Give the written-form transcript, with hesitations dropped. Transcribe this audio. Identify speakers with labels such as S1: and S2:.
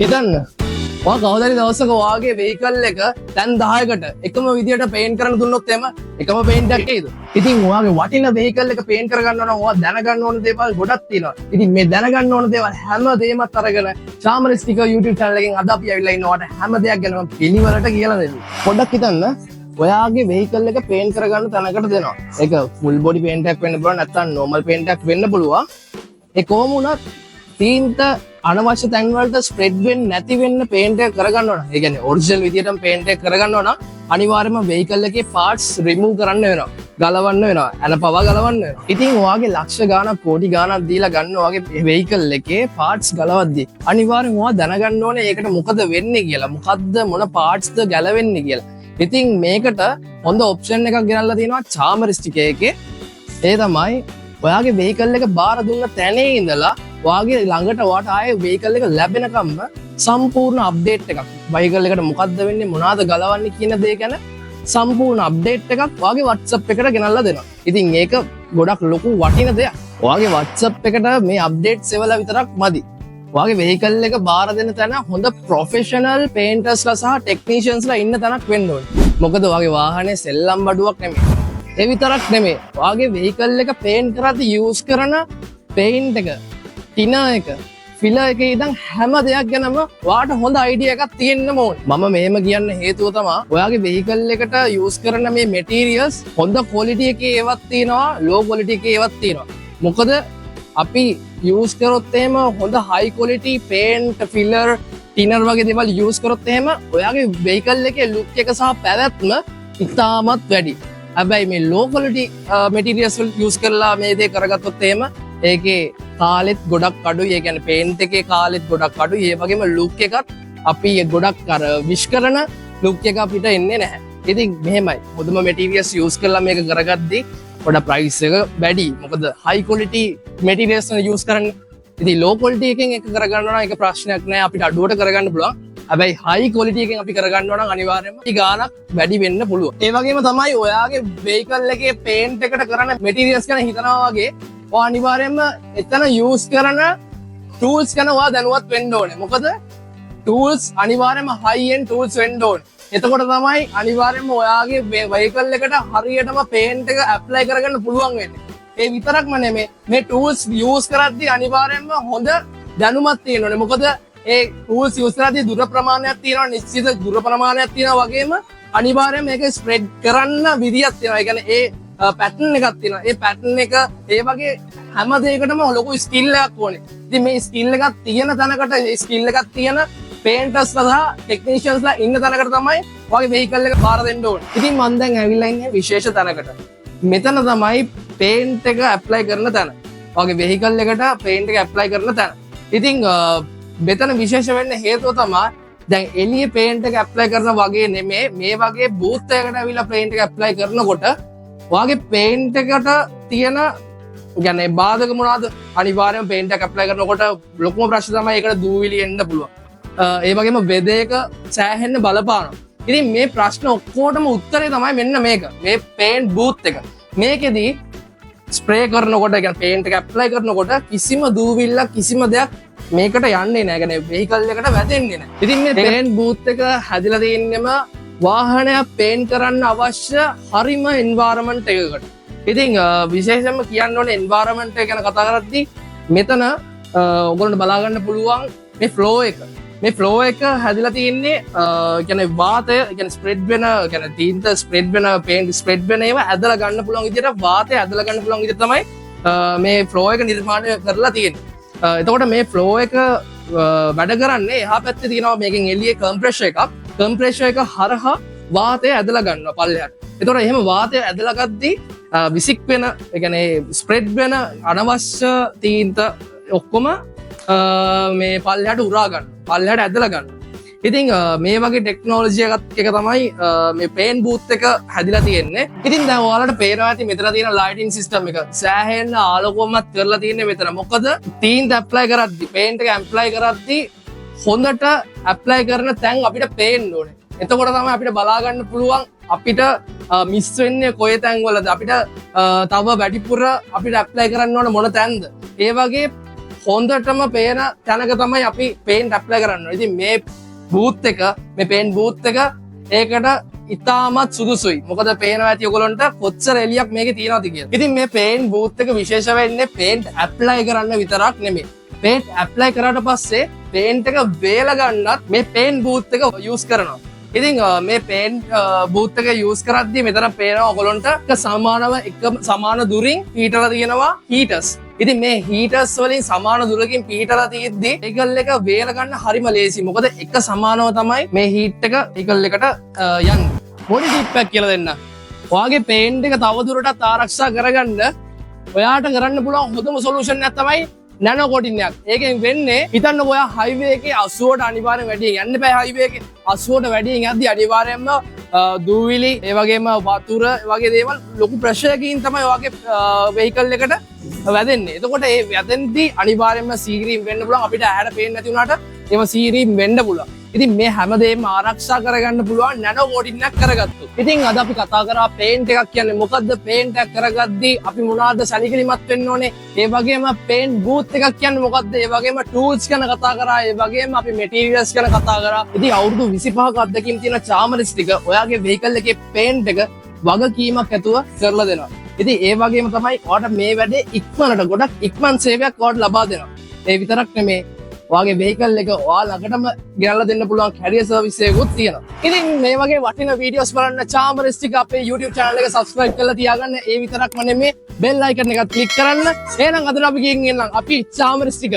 S1: හිතන්න ඔයා කවදාරි දවසක ඔයාගේ වෙහිකල් එක තැන් 10කට එකම විදියට පේන්ට් කරන්න දුන්නොත් එම එකම පේන්ට් එකක් එයිද? ඉතින් ඔයාගේ වටින වෙහිකල් එක පේන්ට් කරගන්න නම් ඔයා දැනගන්න ඕන දේවල් ගොඩක් තියෙනවා. ඉතින් මේ දැනගන්න ඕන දේවල් හැම දෙයක්ම අරගෙන චාමර ස්ටිකර් YouTube channel එකෙන් අද අපි ඇවිල්ලා ඉන්නවා. ඔයාට හැම දෙයක් ගැනම පිළිවෙලට කියලා දෙන්න. පොඩ්ඩක් හිතන්න ඔයාගේ වෙහිකල් එක පේන්ට් කරගන්න තැනකට දෙනවා. ඒක ෆුල් බොඩි පේන්ට් එකක් වෙන්න පුළුවන් නැත්නම් නෝමල් පේන්ට් එකක් වෙන්න පුළුවන්. ඒ කොහොම වුණත් තීන්ත අනවශ්‍ය තැන් වලට ස්ප්‍රෙඩ් වෙන්නේ නැති වෙන්න පේන්ට් එක කරගන්න ඕන. ඒ කියන්නේ ඔරිජිනල් විදියටම පේන්ට් එක කරගන්න ඕන. අනිවාර්යයෙන්ම වෙහිකල් එකේ පාර්ට්ස් රිමූව් කරන්න වෙනවා. ගලවන්න වෙනවා. එන පවා ගලවන්න වෙනවා. ඉතින් ඔයාගේ ලක්ෂ ගාණක් කෝටි ගාණක් දීලා ගන්න ඔයාගේ වෙහිකල් එකේ පාර්ට්ස් ගලවද්දී අනිවාර්යයෙන්ම ඔයා දැනගන්න ඕනේ ඒකට මොකද වෙන්නේ කියලා. මොකද්ද මොන පාර්ට්ස්ද ගැලවෙන්නේ කියලා. ඉතින් මේකට හොඳ ඔප්ෂන් එකක් ගෙනල්ලා තියෙනවා චාමර ස්ටිකර් එකේ. ඒ තමයි ඔයාගේ වෙහිකල් එක බාර දුන්න තැනේ ඉඳලා ඔයාගේ ළඟට ඔයාට ආයේ වෙහිකල් එක ලැබෙනකම්ම සම්පූර්ණ අප්ඩේට් එකක්. වෙහිකල් එකට මොකද්ද වෙන්නේ මොනවාද ගලවන්නේ කියන දේ ගැන සම්පූර්ණ අප්ඩේට් එකක් ඔයාගේ WhatsApp එකට ගෙනල්ලා දෙනවා. ඉතින් ඒක ගොඩක් ලොකු වටින දෙයක්. ඔයාගේ WhatsApp එකට මේ අප්ඩේට්ස් එවලා විතරක් මදි. ඔයාගේ වෙහිකල් එක බාර දෙන තැන හොඳ ප්‍රොෆෙෂනල් පේන්ටර්ස්ලා සහ ටෙක්නීෂියන්ස්ලා ඉන්න තැනක් වෙන්න ඕනේ. මොකද ඔයාගේ වාහනේ සෙල්ලම් බඩුවක් නෙමෙයි. ඒ විතරක් නෙමෙයි. ඔයාගේ වෙහිකල් එක පේන්ට් කරද්දී යූස් කරන පේන්ට් එක, ටිනර් එක, ෆිලර් එක ඉඳන් හැම දෙයක් ගැනම ඔයාට හොඳ අයිඩියා එකක් තියෙන්න ඕනේ. මම මෙහෙම කියන්න හේතුව තමයි ඔයාගේ වෙහිකල් එකට යූස් කරන මේ මැටීරියල්ස් හොඳ ක්වොලිටි එකේ ඒවත් තියෙනවා, ලෝ ක්වොලිටි එකේ ඒවත් තියෙනවා. මොකද අපි යූස් කරොත් එහෙම හොඳ හයි ක්වොලිටි පේන්ට්, ෆිලර්, ටිනර් වගේ දේවල් යූස් කරොත් එහෙම ඔයාගේ වෙහිකල් එකේ ලුක් එක සහ පැවැත්ම ඉතාමත් වැඩි. හැබැයි මේ ලෝ ක්වොලිටි මැටීරියල්ස් යූස් කරලා මේ දේ කරගත්තොත් එහෙම ඒකේ කාලෙත් ගොඩක් අඩුයි. ඒ කියන්නේ පේන්ට් එකේ කාලෙත් ගොඩක් අඩුයි. ඒ වගේම ලුක් එකත් අපි ගොඩක් අර විශ් කරන ලුක් එක අපිට එන්නේ නැහැ. ඉතින් මෙහෙමයි. හොඳම මැටීරියල්ස් යූස් කරලා මේක කරගද්දී පොඩ ප්‍රයිස් එක වැඩි. මොකද හයි ක්වොලිටි මැටීරියල්ස් යූස් කරන්නේ. ඉතින් ලෝ ක්වොලිටි එකෙන් එක කරගන්න නම් ඒක ප්‍රශ්නයක් නෑ. අපිට අඩුවට කරගන්න පුළුවන්. හැබැයි හයි ක්වොලිටි එකෙන් අපි කරගන්න නම් අනිවාර්යයෙන්ම ගාණක් වැඩි වෙන්න පුළුවන්. ඒ වගේම තමයි ඔයාගේ වෙහිකල් එකේ පේන්ට් එකට කරන මැටීරියල්ස් ගැන හිතනවා වගේ ඔයා අනිවාර්යයෙන්ම එතන යූස් කරන ටූල්ස් ගැන ඔයා දැනුවත් වෙන්න ඕනේ. මොකද ටූල්ස් අනිවාර්යයෙන්ම හයි එන්ඩ් ටූල්ස් වෙන්න ඕනේ. එතකොට තමයි අනිවාර්යයෙන්ම ඔයාගේ වෙහිකල් එකට හරියටම පේන්ට් එක ඇප්ලයි කරගන්න පුළුවන් වෙන්නේ. ඒ විතරක්ම නෙමෙයි මේ ටූල්ස් යූස් කරද්දී අනිවාර්යයෙන්ම හොඳ දැනුමක් තියෙන්න ඕනේ. මොකද ඒ ටූල්ස් යූස් කරද්දී දුර ප්‍රමාණයක් තියෙනවා, නිශ්චිත දුර ප්‍රමාණයක් තියෙනවා වගේම අනිවාර්යයෙන්ම මේක ස්ප්‍රෙඩ් කරන්න විදියක් තියෙනවා. ඒ කියන්නේ ඒ පැටර්න් එකක් තියෙනවා. ඒ පැටර්න් එක ඒ වගේ හැම දෙයකටම ලොකු ස්කිල් එකක් ඕනේ. ඉතින් මේ ස්කිල් එකක් තියෙන තැනකට ස්කිල් එකක් තියෙන පේන්ටර්ස්ලා සහ ටෙක්නීෂියන්ස්ලා ඉන්න තැනකට තමයි ඔයාගේ වෙහිකල් එක බාර දෙන්න ඕනේ. ඉතින් මම දැන් ඇවිල්ලා ඉන්නේ විශේෂ තැනකට. මෙතන තමයි පේන්ට් එක ඇප්ලයි කරන තැන. ඔයාගේ වෙහිකල් එකට පේන්ට් එක ඇප්ලයි කරන තැන. ඉතින් මෙතන විශේෂ වෙන්න හේතුව තමයි දැන් එළියේ පේන්ට් එක ඇප්ලයි කරන වගේ නෙමෙයි මේ වගේ බූත් එකකට ඇවිල්ලා පේන්ට් එක ඇප්ලයි කරනකොට ඔයාගේ පේන්ට් එකට තියෙන කියන්නේ බාධක මොනවාද? අනිවාර්යයෙන්ම පේන්ට් එක ඇප්ලයි කරනකොට ලොකුම ප්‍රශ්නේ තමයි ඒකට දූවිලි එන්න පුළුවන්. ඒ වගේම වෙදේක සෑහෙන්න බලපානවා. ඉතින් මේ ප්‍රශ්න ඔක්කොටම උත්තරේ තමයි මෙන්න මේක. මේ පේන්ට් බූත් එක. මේකෙදී ස්ප්‍රේ කරනකොට කියන්නේ පේන්ට් එක ඇප්ලයි කරනකොට කිසිම දූවිල්ලක් කිසිම දෙයක් මේකට යන්නේ නැහැ. කියන්නේ වෙහිකල් එකට වැදෙන්නේ නැහැ. ඉතින් මේ පේන්ට් බූත් එක හැදිලා තියෙන්නම වාහනයක් පේන්ට් කරන්න අවශ්‍ය හරිම එන්වයරන්මන්ට් එකකට. ඉතින් විශේෂයෙන්ම කියන්න ඕනේ එන්වයරන්මන්ට් එක ගැන කතා කරද්දී මෙතන ඔයගොල්ලන්ට බලා ගන්න පුළුවන් මේ ෆ්ලෝ එක. මේ ෆ්ලෝ එක හැදිලා තියෙන්නේ කියන්නේ වාතය කියන්නේ ස්ප්‍රෙඩ් වෙන කියන්නේ තීන්ත ස්ප්‍රෙඩ් වෙන පේන්ට් ස්ප්‍රෙඩ් වෙන ඒවා ඇදලා ගන්න පුළුවන් විදිහට වාතය ඇදලා ගන්න පුළුවන් විදිහට තමයි මේ ෆ්ලෝ එක නිර්මාණය කරලා තියෙන්නේ. එතකොට මේ ෆ්ලෝ එක වැඩ කරන්නේ එහා පැත්තේ තියෙනවා මේකෙන් එළියේ කම්ප්‍රෙෂර් එකක්. කම්ප්‍රෙෂර් එක හරහා වාතය ඇදලා ගන්නවා පල්ලෙහාට. එතකොට එහෙම වාතය ඇදලා ගද්දී විසික් වෙන ඒ කියන්නේ ස්ප්‍රෙඩ් වෙන අනවශ්‍ය තීන්ත ඔක්කොම මේ පල්ලෙහාට උරා ගන්න. පල්ලෙහාට ඇදලා ගන්න. ඉතින් මේ වගේ ටෙක්නෝලොජි එකක් තමයි මේ පේන්ට් බූත් එක හැදිලා තියෙන්නේ. ඉතින් දැන් ඔයාලට පේනවා ඇති මෙතන තියෙන ලයිටින් සිස්ටම් එක සෑහෙන ආලෝකමත් කරලා තියෙන්නේ මෙතන. මොකද තීන්ත ඇප්ලයි කරද්දී පේන්ට් එක ඇප්ලයි කරද්දී හොඳට ඇප්ලයි කරන තැන් අපිට පේන්න ඕනේ. එතකොට තමයි අපිට බලා ගන්න පුළුවන් අපිට මිස් වෙන්නේ කොයි තැන්වලද අපිට තව වැඩිපුර අපිට ඇප්ලයි කරන්න ඕන මොන තැන්ද. ඒ වගේ හොඳටම පේන තැනක තමයි අපි පේන්ට් ඇප්ලයි කරන්න. ඉතින් මේ බූත් එක මේ පේන්ට් බූත් එක ඒකට ඉතාමත් සුදුසුයි. මොකද පේනවා ඇති ඔයගොල්ලන්ට කොච්චර එළියක් මේකේ තියෙනවද කියලා. ඉතින් මේ පේන්ට් බූත් එක විශේෂ වෙන්නේ පේන්ට් ඇප්ලයි කරන්න විතරක් නෙමෙයි. පේන්ට් ඇප්ලයි කරාට පස්සේ පේන්ට් එක වේල ගන්නත් මේ පේන්ට් බූත් එක යූස් කරනවා. ඉතින් මේ පේන්ට් බූත් එක යූස් කරද්දී මෙතන පේනවා ඔයගොල්ලන්ට සමාන දුරින් පීටලා තියෙනවා හීටර්ස්. ඉතින් මේ හීටර්ස් වලින් සමාන දුරකින් පීටලා තියෙද්දි ඒකල් එක වේල ගන්න හරිම ලේසි. මොකද එක සමානව තමයි මේ හීට් එක ඒකල් එකට යන්නේ. පොඩි ටිප් එකක් කියලා දෙන්න. ඔයාගේ පේන්ට් එක තවදුරටත් ආරක්ෂා කරගන්න ඔයාට කරන්න පුළුවන් හොඳම සොලියුෂන් එක තමයි නැනෝ කොටින් එකක්. ඒකෙන් වෙන්නේ හිතන්න ඔයා හයිවේ එකේ 80ට අනිවාර්යෙන් වැඩියෙන් යන්න බෑ. හයිවේ එකේ 80ට වැඩියෙන් යද්දි අනිවාර්යයෙන්ම දූවිලි ඒ වගේම වතුර වගේ දේවල් ලොකු ප්‍රෙෂර් එකකින් තමයි ඔයාගේ වෙහිකල් එකට වැදෙන්නේ. එතකොට ඒ වැදෙන්දී අනිවාර්යයෙන්ම සීරීම් වෙන්න පුළුවන්. අපිට ඇහැට පේන්නේ නැති වුණාට ඒව සීරීම් වෙන්න පුළුවන්. ඉතින් මේ හැමදේම ආරක්ෂා කරගන්න පුළුවන් නැනෝ කොටින් එකක් කරගත්තොත්. ඉතින් අද අපි කතා කරා පේන්ට් එකක් කියන්නේ මොකද්ද? පේන්ට් එකක් කරගද්දී අපි මොනවාද සැලකිලිමත් වෙන්න ඕනේ? ඒ වගේම පේන්ට් බූත් එකක් කියන්නේ මොකද්ද? ඒ වගේම ටූල්ස් ගැන කතා කරා. ඒ වගේම අපි මැටීරියල්ස් ගැන කතා කරා. ඉතින් අවුරුදු 25ක අත්දැකීම් තියෙන චාමරිස් ටික ඔයාගේ වෙහිකල් එකේ පේන්ට් එක වගකීමක් ඇතුව කරලා දෙනවා. ඉතින් ඒ වගේම තමයි ඔයාට මේ වැඩේ ඉක්මනට ගොඩක් ඉක්මන් සේවයක් ඔයාට ලබා දෙනවා. ඒ විතරක් නෙමේ ඔයාගේ වෙහිකල් එක ඔයා ළඟටම ගෙනල්ලා දෙන්න පුළුවන් කැරියර් සර්විස් එකකුත් තියෙනවා. ඉතින් මේ වගේ වටිනා වීඩියෝස් බලන්න චාමරිස් ටික අපේ YouTube channel එක subscribe කරලා තියාගන්න. ඒ විතරක්ම නෙමේ bell icon එක click කරන්න. එහෙනම් අද අපි ගිහින් එන්නම් අපි චාමරිස් ටික